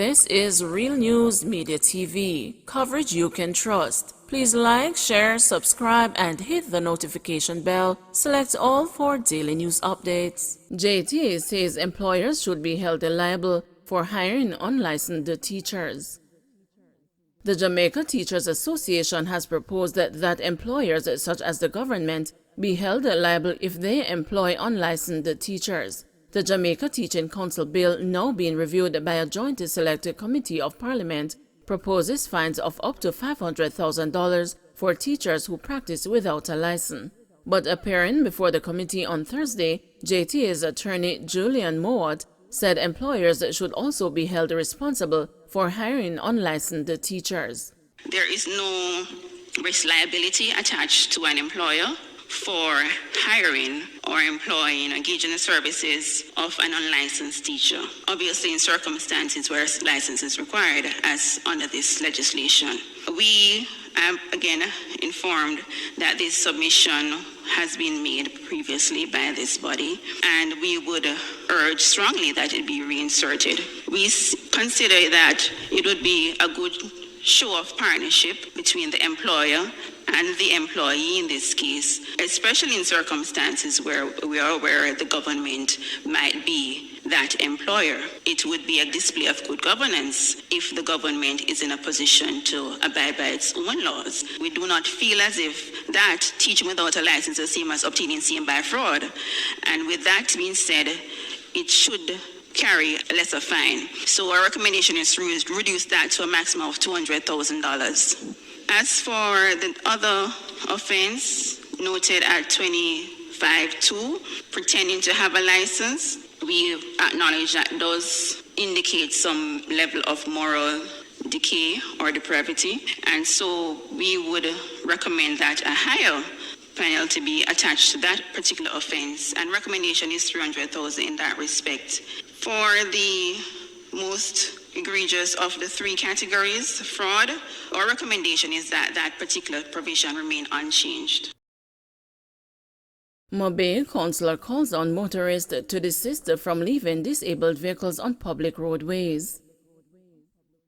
This is Real News Media TV, coverage you can trust. Please like, share, subscribe, and hit the notification bell. Select all for daily news updates. JTA says employers should be held liable for hiring unlicensed teachers. The Jamaica Teachers Association has proposed that employers such as the government be held liable if they employ unlicensed teachers. The Jamaica Teaching Council bill, now being reviewed by a jointly selected committee of Parliament, proposes fines of up to $500,000 for teachers who practice without a license. But appearing before the committee on Thursday, JTA's attorney Julian Mowat said employers should also be held responsible for hiring unlicensed teachers. There is no risk liability attached to an employer for hiring or employing, engaging in the services of an unlicensed teacher. Obviously, in circumstances where license is required, as under this legislation. We are again informed that this submission has been made previously by this body, and we would urge strongly that it be reinserted. We consider that it would be a good show of partnership between the employer and the employee in this case, especially in circumstances where we are aware the government might be that employer. It would be a display of good governance if the government is in a position to abide by its own laws. We do not feel as if that teaching without a license is the same as obtaining same by fraud. And with that being said, it should carry a lesser fine. So our recommendation is to reduce that to a maximum of $200,000. As for the other offense noted at 25(2), pretending to have a license, we acknowledge that does indicate some level of moral decay or depravity, and so we would recommend that a higher penalty be attached to that particular offense, and recommendation is $300,000 in that respect. For the most egregious of the three categories, fraud, our recommendation is that that particular provision remain unchanged. Midday consular calls on motorists to desist from leaving disabled vehicles on public roadways.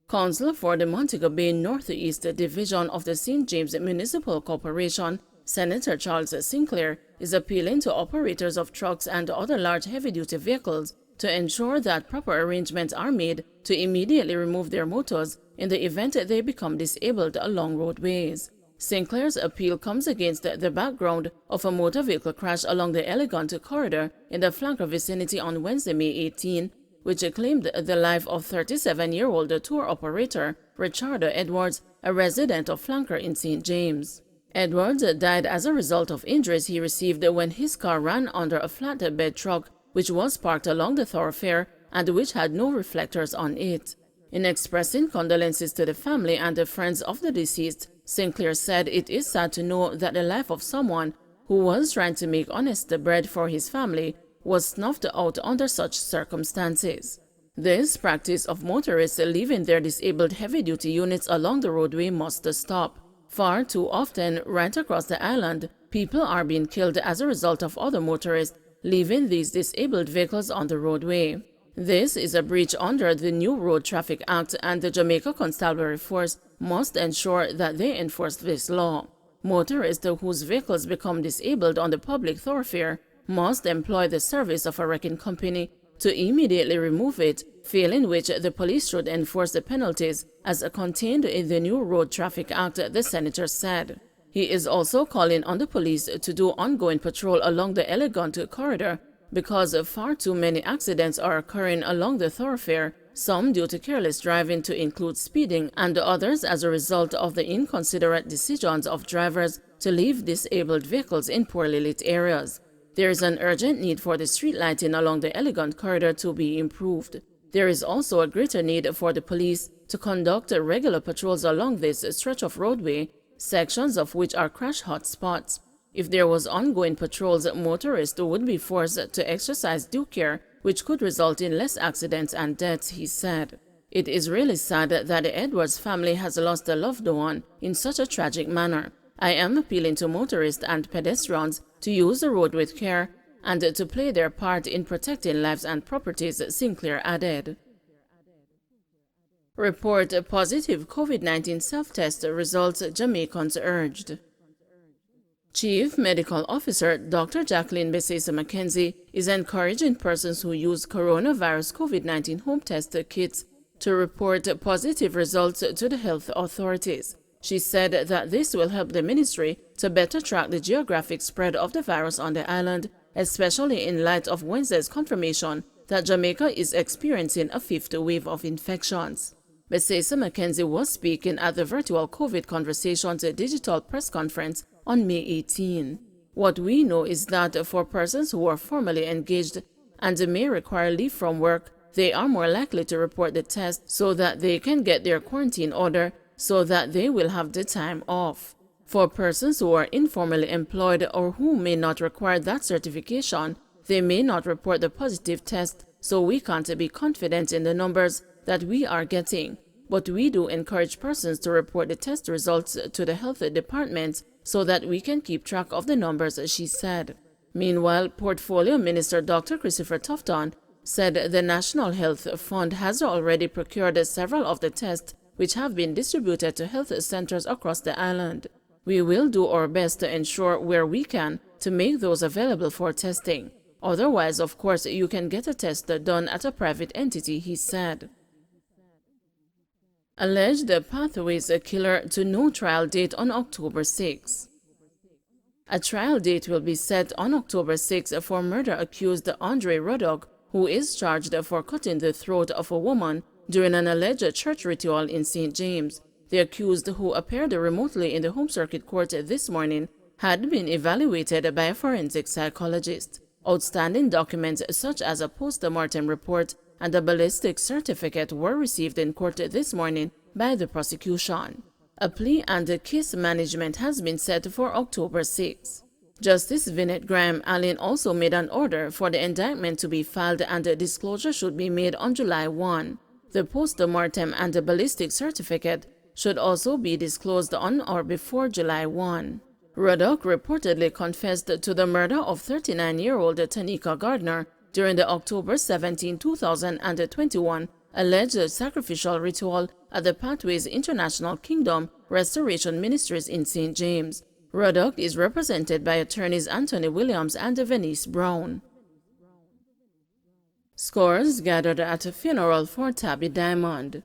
Councillor for the Montego Bay Northeast Division of the St. James Municipal Corporation, Senator Charles Sinclair, is appealing to operators of trucks and other large heavy-duty vehicles to ensure that proper arrangements are made to immediately remove their motors in the event they become disabled along roadways. Sinclair's appeal comes against the background of a motor vehicle crash along the Elegant corridor in the Flanker vicinity on Wednesday, May 18, which claimed the life of 37-year-old tour operator Richard Edwards, a resident of Flanker in St. James. Edwards died as a result of injuries he received when his car ran under a flatbed truck which was parked along the thoroughfare and which had no reflectors on it. In expressing condolences to the family and the friends of the deceased, Sinclair said it is sad to know that the life of someone who was trying to make honest bread for his family was snuffed out under such circumstances. This practice of motorists leaving their disabled heavy-duty units along the roadway must stop. Far too often, right across the island, people are being killed as a result of other motorists leaving these disabled vehicles on the roadway. This is a breach under the new Road Traffic Act, and the Jamaica Constabulary Force must ensure that they enforce this law. Motorists whose vehicles become disabled on the public thoroughfare must employ the service of a wrecking company to immediately remove it, failing which the police should enforce the penalties as contained in the new Road Traffic Act, the senator said. He is also calling on the police to do ongoing patrol along the Elegant corridor because far too many accidents are occurring along the thoroughfare, some due to careless driving to include speeding, and others as a result of the inconsiderate decisions of drivers to leave disabled vehicles in poorly lit areas. There is an urgent need for the street lighting along the Elegant corridor to be improved. There is also a greater need for the police to conduct regular patrols along this stretch of roadway, sections of which are crash hotspots. If there was ongoing patrols, motorists would be forced to exercise due care, which could result in less accidents and deaths, he said. It is really sad that the Edwards family has lost a loved one in such a tragic manner. I am appealing to motorists and pedestrians to use the road with care and to play their part in protecting lives and properties, Sinclair added. Report positive COVID-19 self-test results, Jamaicans urged. Chief Medical Officer Dr. Jacqueline Besesa McKenzie is encouraging persons who use coronavirus COVID-19 home test kits to report positive results to the health authorities. She said that this will help the ministry to better track the geographic spread of the virus on the island, especially in light of Wednesday's confirmation that Jamaica is experiencing a fifth wave of infections. Besesa McKenzie was speaking at the virtual COVID Conversations digital press conference on May 18. What we know is that for persons who are formally engaged and may require leave from work, they are more likely to report the test so that they can get their quarantine order so that they will have the time off. For persons who are informally employed or who may not require that certification, they may not report the positive test, so we can't be confident in the numbers that we are getting. But we do encourage persons to report the test results to the health department so that we can keep track of the numbers, she said. Meanwhile, Portfolio Minister Dr. Christopher Tufton said the National Health Fund has already procured several of the tests which have been distributed to health centers across the island. We will do our best to ensure where we can to make those available for testing. Otherwise, of course, you can get a test done at a private entity, he said. Alleged Pathways killer to no trial date on October 6. A trial date will be set on October 6 for murder accused Andre Ruddock, who is charged for cutting the throat of a woman during an alleged church ritual in St. James. The accused, who appeared remotely in the Home Circuit Court this morning, had been evaluated by a forensic psychologist. Outstanding documents such as a post-mortem report and a ballistic certificate were received in court this morning by the prosecution. A plea and a case management has been set for October 6. Justice Vinette Graham Allen also made an order for the indictment to be filed and a disclosure should be made on July 1. The post-mortem and the ballistic certificate should also be disclosed on or before July 1. Ruddock reportedly confessed to the murder of 39-year-old Tanika Gardner during the October 17, 2021 alleged sacrificial ritual at the Pathways International Kingdom Restoration Ministries in St. James. Ruddock is represented by attorneys Anthony Williams and Venice Brown. Scores gathered at a funeral for Tabby Diamond.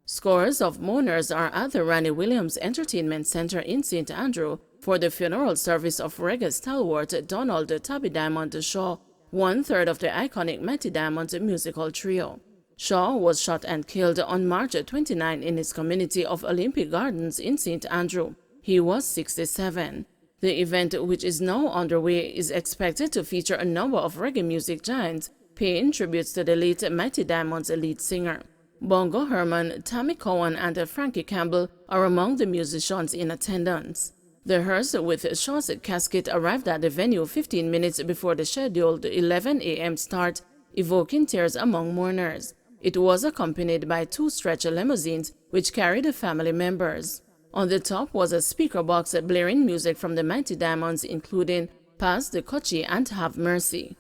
Scores of mourners are at the Randy Williams Entertainment Center in St. Andrew for the funeral service of reggae stalwart Donald Tabby Diamond Shaw, one-third of the iconic Mighty Diamonds musical trio. Shaw was shot and killed on March 29 in his community of Olympic Gardens in St. Andrew. He was 67. The event, which is now underway, is expected to feature a number of reggae music giants paying tributes to the late Mighty Diamonds lead singer. Bongo Herman, Tammy Cowan, and Frankie Campbell are among the musicians in attendance. The hearse with Shaw's casket arrived at the venue 15 minutes before the scheduled 11 a.m. start, evoking tears among mourners. It was accompanied by 2 stretch limousines which carried family members. On the top was a speaker box blaring music from the Mighty Diamonds, including Pass the Kochi and Have Mercy.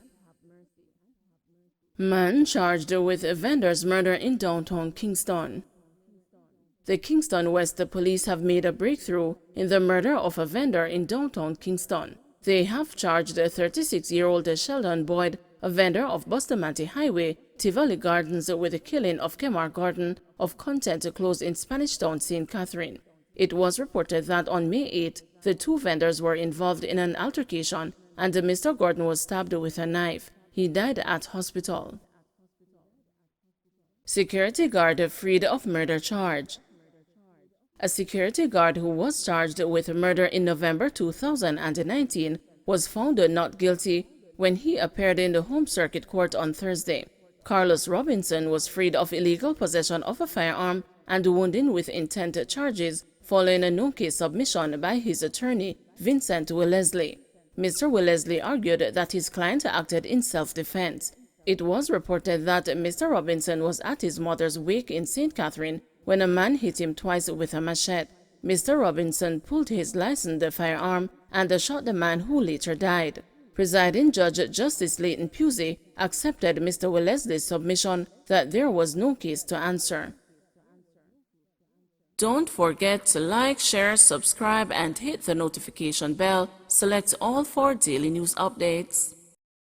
Man charged with vendor's murder in downtown Kingston. The Kingston West Police have made a breakthrough in the murder of a vendor in downtown Kingston. They have charged 36-year-old Sheldon Boyd, a vendor of Bustamante Highway, Tivoli Gardens, with the killing of Kemar Gordon of Content Close in Spanish Town, St. Catherine. It was reported that on May 8, the 2 vendors were involved in an altercation and Mr. Gordon was stabbed with a knife. He died at hospital. Security guard freed of murder charge. A security guard who was charged with murder in November 2019 was found not guilty when he appeared in the Home Circuit Court on Thursday. Carlos Robinson was freed of illegal possession of a firearm and wounding with intent charges following a no-case submission by his attorney, Vincent Wellesley. Mr. Wellesley argued that his client acted in self-defense. It was reported that Mr. Robinson was at his mother's wake in St. Catherine when a man hit him twice with a machete. Mr. Robinson pulled his licensed firearm and shot the man, who later died. Presiding Judge Justice Leighton Pusey accepted Mr. Wellesley's submission that there was no case to answer. Don't forget to like, share, subscribe, and hit the notification bell. Select all for daily news updates.